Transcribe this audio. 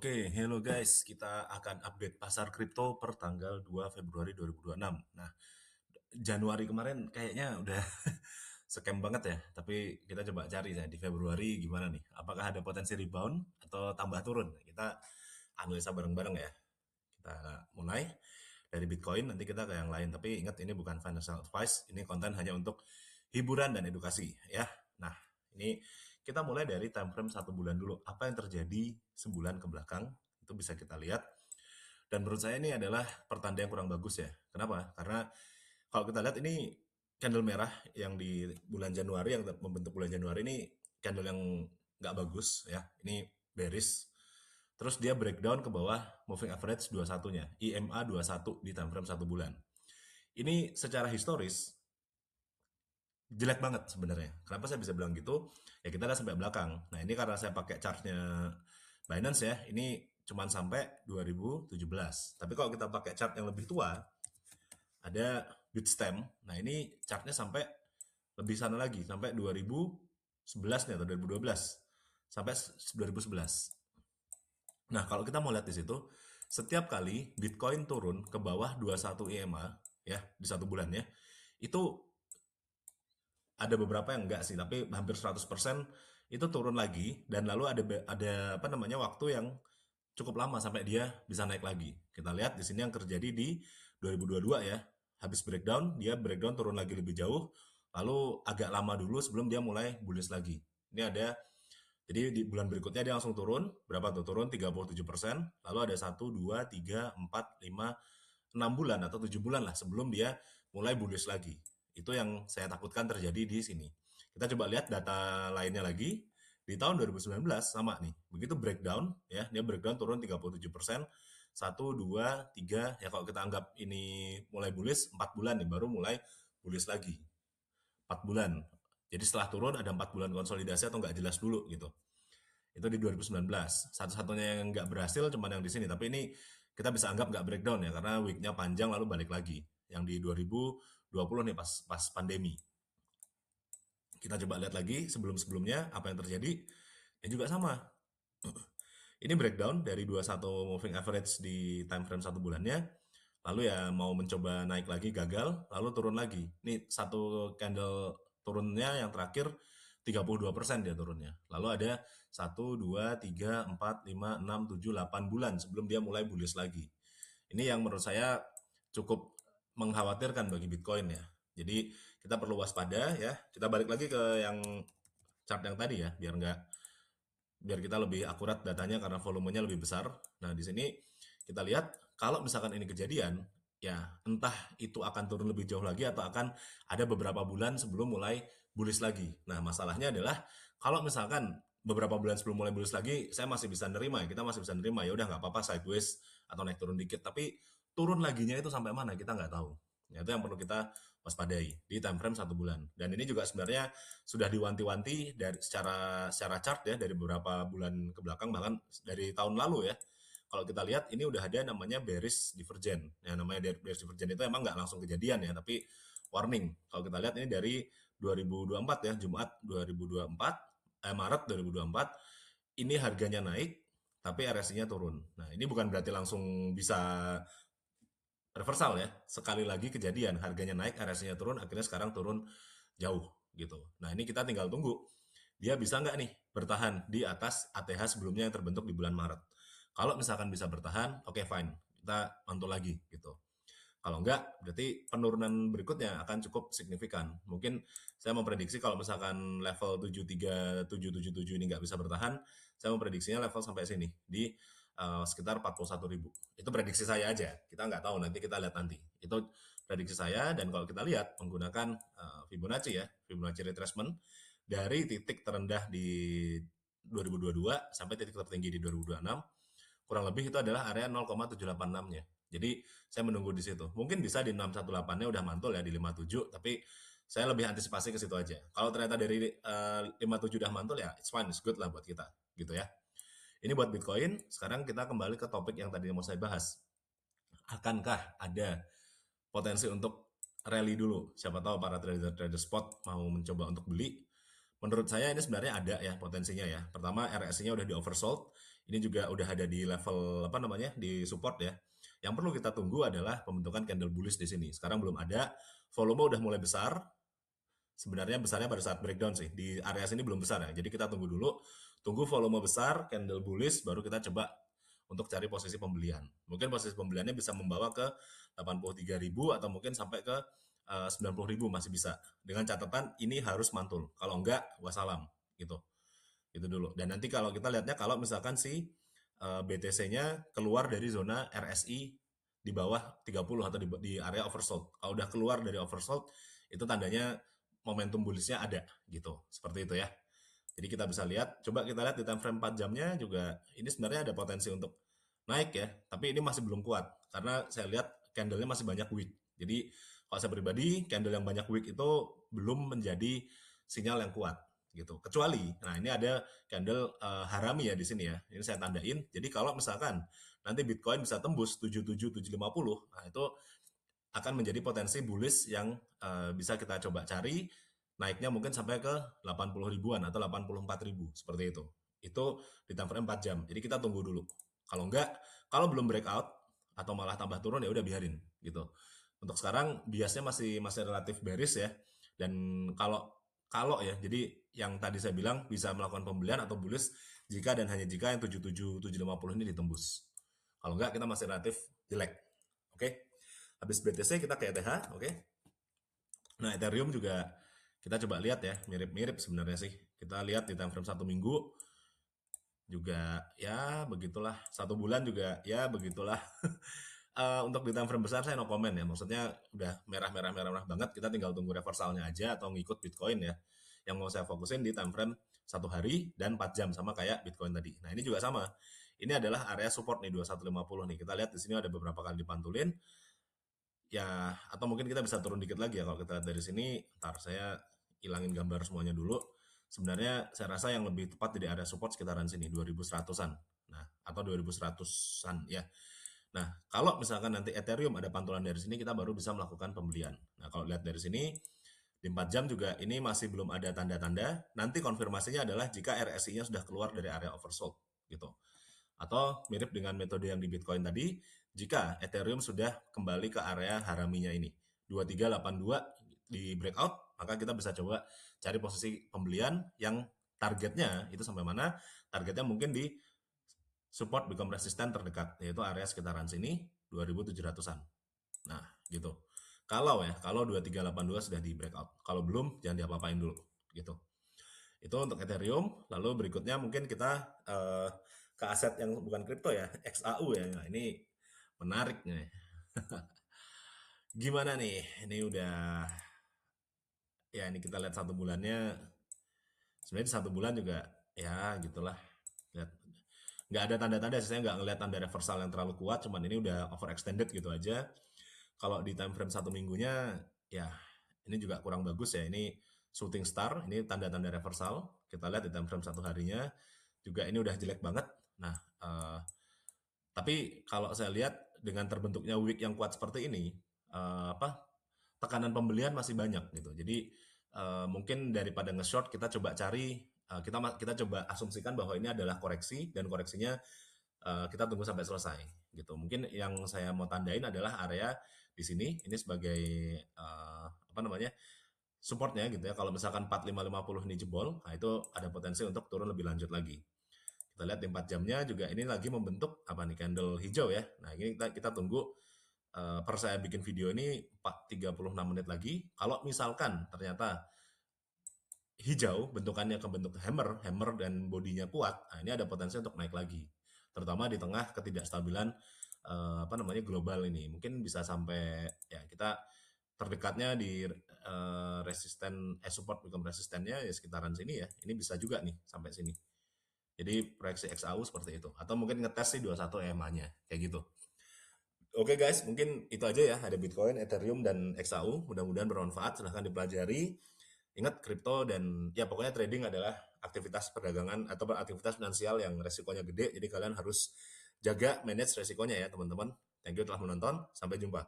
Oke, hello guys. Kita akan update pasar kripto per tanggal 2 Februari 2026. Nah, Januari kemarin kayaknya udah scam banget ya. Tapi kita coba cari ya di Februari gimana nih. Apakah ada potensi rebound atau tambah turun? Kita analisa bareng-bareng ya. Kita mulai dari Bitcoin, nanti kita ke yang lain. Tapi ingat ini bukan financial advice, ini konten hanya untuk hiburan dan edukasi ya. Nah, ini kita mulai dari time frame 1 bulan dulu. Apa yang terjadi sebulan ke belakang, itu bisa kita lihat. Dan menurut saya ini adalah pertanda yang kurang bagus ya. Kenapa? Karena kalau kita lihat ini candle merah yang di bulan Januari, yang membentuk bulan Januari ini candle yang nggak bagus ya. Ini bearish. Terus dia breakdown ke bawah moving average 21-nya, IMA 21 di time frame 1 bulan. Ini secara historis jelek banget sebenarnya. Kenapa saya bisa bilang gitu? Ya kita lihat sampai belakang. Nah ini karena saya pakai chartnya Binance ya, ini cuman sampai 2017. Tapi kalau kita pakai chart yang lebih tua, ada Bitstamp. Nah ini chartnya sampai lebih sana lagi, sampai 2011 nih atau 2012. Sampai 2011. Nah, kalau kita mau lihat di situ, setiap kali Bitcoin turun ke bawah 21 EMA, ya, di 1 bulan ya, itu ada beberapa yang enggak sih, tapi hampir 100% itu turun lagi, dan lalu ada apa namanya, waktu yang cukup lama sampai dia bisa naik lagi. Kita lihat di sini yang terjadi di 2022 ya, habis breakdown, dia breakdown turun lagi lebih jauh, lalu agak lama dulu sebelum dia mulai bullish lagi. Ini ada jadi di bulan berikutnya dia langsung turun, berapa tuh? Turun 37%, lalu ada 1, 2, 3, 4, 5, 6 bulan atau 7 bulan lah sebelum dia mulai bullish lagi. Itu yang saya takutkan terjadi di sini. Kita coba lihat data lainnya lagi. Di tahun 2019 sama nih. Begitu breakdown ya, dia breakdown turun 37%. 1, 2, 3, ya kalau kita anggap ini mulai bullish 4 bulan nih baru mulai bullish lagi. 4 bulan. Jadi setelah turun ada 4 bulan konsolidasi atau nggak jelas dulu gitu. Itu di 2019. Satu-satunya yang nggak berhasil cuma yang di sini. Tapi ini kita bisa anggap nggak breakdown ya, karena weeknya panjang lalu balik lagi. Yang di 2020 nih pas pandemi. Kita coba lihat lagi sebelum-sebelumnya apa yang terjadi. Ini juga sama. Ini breakdown dari 21 moving average di time frame 1 bulannya. Lalu ya mau mencoba naik lagi gagal, lalu turun lagi. Ini satu candle turunnya yang terakhir 32% dia turunnya. Lalu ada 1, 2, 3, 4, 5, 6, 7, 8 bulan sebelum dia mulai bullish lagi. Ini yang menurut saya cukup mengkhawatirkan bagi Bitcoin ya. Jadi kita perlu waspada ya. Kita balik lagi ke yang chart yang tadi ya, biar kita lebih akurat datanya karena volumenya lebih besar. Nah, di sini kita lihat kalau misalkan ini kejadian, ya entah itu akan turun lebih jauh lagi atau akan ada beberapa bulan sebelum mulai bullish lagi. Nah, masalahnya adalah kalau misalkan beberapa bulan sebelum mulai bullish lagi, saya masih bisa nerima, kita masih bisa nerima, ya udah nggak apa-apa sideways atau naik turun dikit. Tapi turun laginya itu sampai mana kita nggak tahu. Ya, itu yang perlu kita waspadai di time frame 1 bulan. Dan ini juga sebenarnya sudah diwanti-wanti dari secara chart ya dari beberapa bulan ke belakang, bahkan dari tahun lalu ya. Kalau kita lihat ini udah ada namanya bearish divergence. Ya, namanya bearish divergence itu emang nggak langsung kejadian ya, tapi warning. Kalau kita lihat ini dari 2024 ya, Jumat 2024, Maret 2024, ini harganya naik, tapi RSI-nya turun. Nah, ini bukan berarti langsung bisa reversal ya. Sekali lagi kejadian, harganya naik, RSI-nya turun, akhirnya sekarang turun jauh gitu. Nah, ini kita tinggal tunggu. Dia bisa nggak nih bertahan di atas ATH sebelumnya yang terbentuk di bulan Maret. Kalau misalkan bisa bertahan, oke fine. Kita mantul lagi gitu. Kalau enggak, berarti penurunan berikutnya akan cukup signifikan. Mungkin saya memprediksi kalau misalkan level 73777 ini nggak bisa bertahan, saya memprediksinya level sampai sini, di sekitar 41.000. Itu prediksi saya aja, kita nggak tahu, nanti kita lihat nanti. Itu prediksi saya, dan kalau kita lihat menggunakan Fibonacci ya, Fibonacci retracement, dari titik terendah di 2022 sampai titik tertinggi di 2026, kurang lebih itu adalah area 0,786-nya. Jadi saya menunggu di situ. Mungkin bisa di 618-nya udah mantul ya di 57, tapi saya lebih antisipasi ke situ aja. Kalau ternyata dari 57 udah mantul ya it's fine, it's good lah buat kita gitu ya. Ini buat Bitcoin. Sekarang kita kembali ke topik yang tadi mau saya bahas. Akankah ada potensi untuk rally dulu? Siapa tahu para trader-trader spot mau mencoba untuk beli. Menurut saya ini sebenarnya ada ya potensinya ya. Pertama, RSI-nya udah di oversold. Ini juga udah ada di level apa namanya di support ya. Yang perlu kita tunggu adalah pembentukan candle bullish di sini. Sekarang belum ada, volume udah mulai besar. Sebenarnya besarnya pada saat breakdown sih. Di area sini belum besar ya. Jadi kita tunggu dulu, tunggu volume besar, candle bullish, baru kita coba untuk cari posisi pembelian. Mungkin posisi pembeliannya bisa membawa ke 83.000 atau mungkin sampai ke 90.000 masih bisa. Dengan catatan ini harus mantul. Kalau enggak, wassalam gitu. Itu dulu. Dan nanti kalau kita lihatnya kalau misalkan si BTC-nya keluar dari zona RSI di bawah 30 atau di area oversold. Kalau udah keluar dari oversold, itu tandanya momentum bullish-nya ada gitu. Seperti itu ya. Jadi kita bisa lihat, coba kita lihat di time frame 4 jamnya juga ini sebenarnya ada potensi untuk naik ya, tapi ini masih belum kuat karena saya lihat candle-nya masih banyak wick. Jadi kalau saya pribadi, candle yang banyak wick itu belum menjadi sinyal yang kuat gitu. Kecuali, nah ini ada candle harami ya di sini ya. Ini saya tandain. Jadi kalau misalkan nanti Bitcoin bisa tembus 77.750, nah itu akan menjadi potensi bullish yang bisa kita coba cari naiknya mungkin sampai ke 80 ribuan atau 84.000 seperti itu. Itu di time frame 4 jam. Jadi kita tunggu dulu. Kalau enggak, kalau belum breakout atau malah tambah turun ya udah biarin gitu. Untuk sekarang biasanya masih masih relatif bearish ya. Dan kalau kalau ya, jadi yang tadi saya bilang bisa melakukan pembelian atau bullish jika dan hanya jika yang 77.750 ini ditembus. Kalau enggak kita masih relatif jelek. Oke. Habis BTC kita ke ETH, oke. Nah, Ethereum juga kita coba lihat ya, mirip-mirip sebenarnya sih. Kita lihat di time frame 1 minggu juga ya begitulah. 1 bulan juga ya begitulah. Untuk di time frame besar saya no comment ya. Maksudnya udah merah-merah banget. Kita tinggal tunggu reversalnya aja atau ngikut Bitcoin ya. Yang mau saya fokusin di time frame 1 hari dan 4 jam sama kayak Bitcoin tadi. Nah ini juga sama. Ini adalah area support nih 2150 nih. Kita lihat di sini ada beberapa kali dipantulin. Ya, atau mungkin kita bisa turun dikit lagi ya kalau kita lihat dari sini. Ntar saya hilangin gambar semuanya dulu. Sebenarnya saya rasa yang lebih tepat di area support sekitaran sini 2100-an. Nah, atau 2100-an ya. Nah, kalau misalkan nanti Ethereum ada pantulan dari sini, kita baru bisa melakukan pembelian. Nah, kalau lihat dari sini, di 4 jam juga ini masih belum ada tanda-tanda. Nanti konfirmasinya adalah jika RSI-nya sudah keluar dari area oversold, gitu. Atau mirip dengan metode yang di Bitcoin tadi, jika Ethereum sudah kembali ke area haraminya ini, 2382 di breakout, maka kita bisa coba cari posisi pembelian yang targetnya itu sampai mana? Targetnya mungkin di support become resistant terdekat, yaitu area sekitaran sini 2700-an. Nah, gitu. Kalau 2382 sudah di breakout. Kalau belum, jangan diapa-apain dulu, gitu. Itu untuk Ethereum. Lalu berikutnya mungkin kita ke aset yang bukan kripto ya, XAU ya. Nah, ini menarik nih. Gimana nih? Ini udah, ya ini kita lihat 1 bulannya. Sebenarnya di 1 bulan juga ya gitulah. Lihat, nggak ada tanda-tanda, saya nggak ngeliat tanda reversal yang terlalu kuat, cuman ini udah overextended gitu aja. Kalau di time frame 1 minggunya, ya ini juga kurang bagus ya. Ini shooting star, ini tanda-tanda reversal. Kita lihat di time frame 1 harinya, juga ini udah jelek banget. Nah, tapi kalau saya lihat dengan terbentuknya wick yang kuat seperti ini, tekanan pembelian masih banyak gitu. Jadi mungkin daripada nge-short kita coba cari, kita coba asumsikan bahwa ini adalah koreksi dan koreksinya kita tunggu sampai selesai gitu. Mungkin yang saya mau tandain adalah area di sini ini sebagai apa namanya supportnya gitu ya. Kalau misalkan 4550 ini jebol, nah itu ada potensi untuk turun lebih lanjut lagi. Kita lihat di 4 jamnya juga ini lagi membentuk apa nih candle hijau ya. Nah ini kita tunggu per saya bikin video ini 36 menit lagi. Kalau misalkan ternyata hijau bentukannya ke bentuk hammer dan bodinya kuat, nah ini ada potensi untuk naik lagi. Terutama di tengah ketidakstabilan apa namanya global ini. Mungkin bisa sampai ya kita terdekatnya di resisten support become resistennya ya sekitaran sini ya. Ini bisa juga nih sampai sini. Jadi proyeksi XAU seperti itu. Atau mungkin ngetes sih 21 EMA-nya kayak gitu. Oke guys, mungkin itu aja ya. Ada Bitcoin, Ethereum, dan XAU. Mudah-mudahan bermanfaat. Silahkan dipelajari. Ingat, kripto dan ya pokoknya trading adalah aktivitas perdagangan atau aktivitas finansial yang resikonya gede. Jadi kalian harus jaga manage resikonya ya teman-teman. Thank you telah menonton. Sampai jumpa.